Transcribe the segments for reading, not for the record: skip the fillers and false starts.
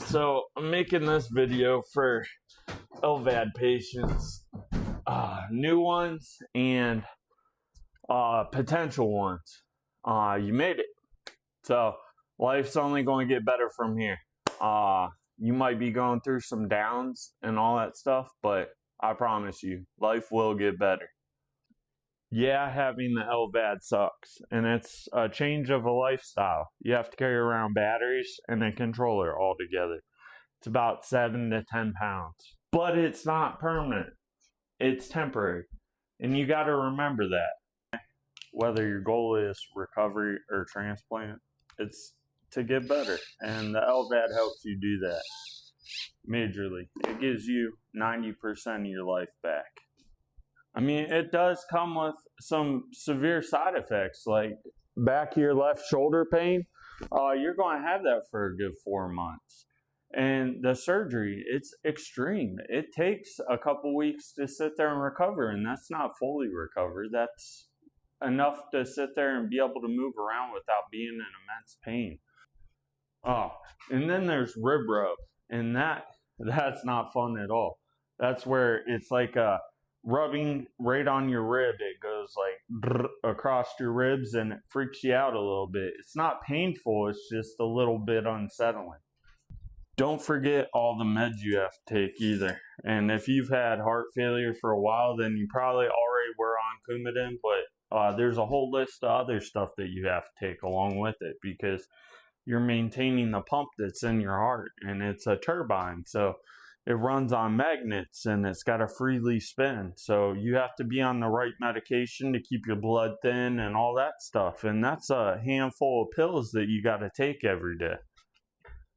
So I'm making this video for LVAD patients, new ones and potential ones. You made it. So life's only going to get better from here. You might be going through some downs and all that stuff, but I promise you, life will get better. Yeah, having the LVAD sucks, and it's a change of a lifestyle. You have to carry around batteries and a controller all together. It's about 7 to 10 pounds. But it's not permanent. It's temporary. And you got to remember that. Whether your goal is recovery or transplant, it's to get better. And the LVAD helps you do that majorly. It gives you 90% of your life back. I mean, it does come with some severe side effects, like back of your left shoulder pain. You're going to have that for a good 4 months. And the surgery, it's extreme. It takes a couple weeks to sit there and recover, and that's not fully recovered. That's enough to sit there and be able to move around without being in immense pain. Oh, and then there's rib rub, and that's not fun at all. That's where it's like a rubbing right on your rib. It goes like across your ribs and it freaks you out a little bit. It's not painful, it's just a little bit unsettling. Don't forget all the meds you have to take either. And if you've had heart failure for a while, then you probably already were on Coumadin, but there's a whole list of other stuff that you have to take along with it, because you're maintaining the pump that's in your heart, and it's a turbine. So it runs on magnets and it's got to freely spin. So you have to be on the right medication to keep your blood thin and all that stuff. And that's a handful of pills that you got to take every day.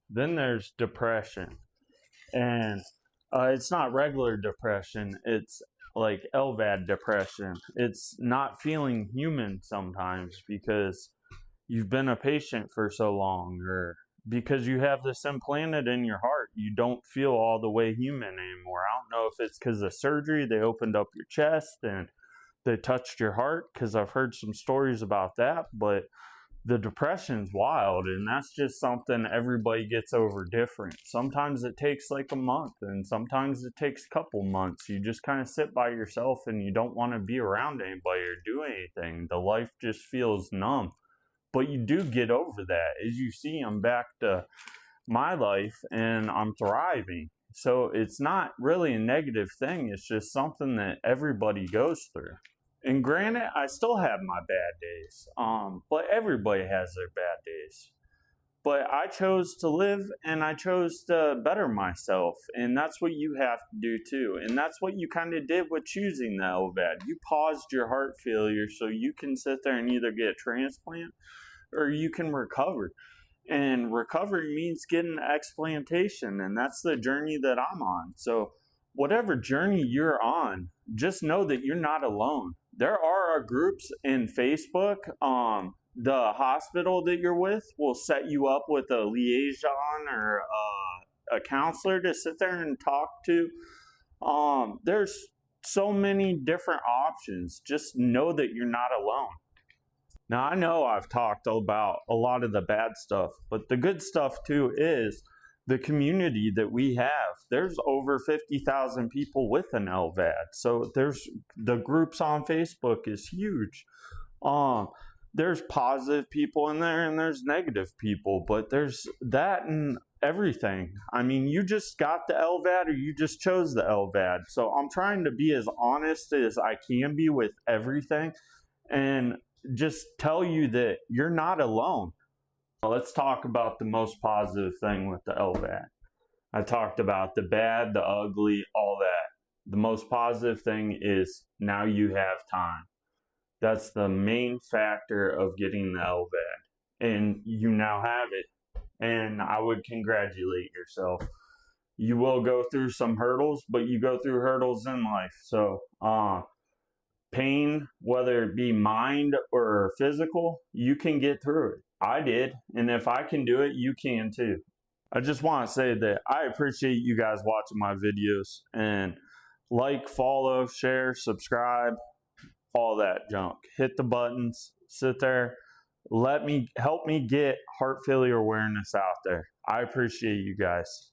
Then there's depression. And it's not regular depression. It's like LVAD depression. It's not feeling human sometimes because you've been a patient for so long, or because you have this implanted in your heart, you don't feel all the way human anymore. I don't know if it's because of surgery, they opened up your chest and they touched your heart, because I've heard some stories about that, but the depression's wild, and that's just something everybody gets over different. Sometimes it takes like a month, and sometimes it takes a couple months. You just kind of sit by yourself and you don't want to be around anybody or do anything. The life just feels numb. But you do get over that. As you see, I'm back to my life and I'm thriving. So it's not really a negative thing. It's just something that everybody goes through. And granted, I still have my bad days. But everybody has their bad days. But I chose to live and I chose to better myself. And that's what you have to do too. And that's what you kind of did with choosing the LVAD. You paused your heart failure so you can sit there and either get a transplant or you can recover. And recovery means getting explantation. And that's the journey that I'm on. So whatever journey you're on, just know that you're not alone. There are groups in Facebook. The hospital that you're with will set you up with a liaison or a counselor to sit there and talk to. There's so many different options. Just know that you're not alone. Now, I know I've talked about a lot of the bad stuff, but the good stuff too is the community that we have. There's over 50,000 people with an LVAD. So there's the groups on Facebook is huge. There's positive people in there and there's negative people, but there's that and everything. I mean, you just got the LVAD or you just chose the LVAD. So I'm trying to be as honest as I can be with everything and just tell you that you're not alone. Let's talk about the most positive thing with the LVAD. I talked about the bad, the ugly, all that. The most positive thing is now you have time. That's the main factor of getting the LVAD. And you now have it. And I would congratulate yourself. You will go through some hurdles, but you go through hurdles in life. So, pain, whether it be mind or physical, you can get through it. I did. And if I can do it, you can too. I just want to say that I appreciate you guys watching my videos, and like, follow, share, subscribe, all that junk. Hit the buttons, sit there, help me get heart failure awareness out there. I appreciate you guys.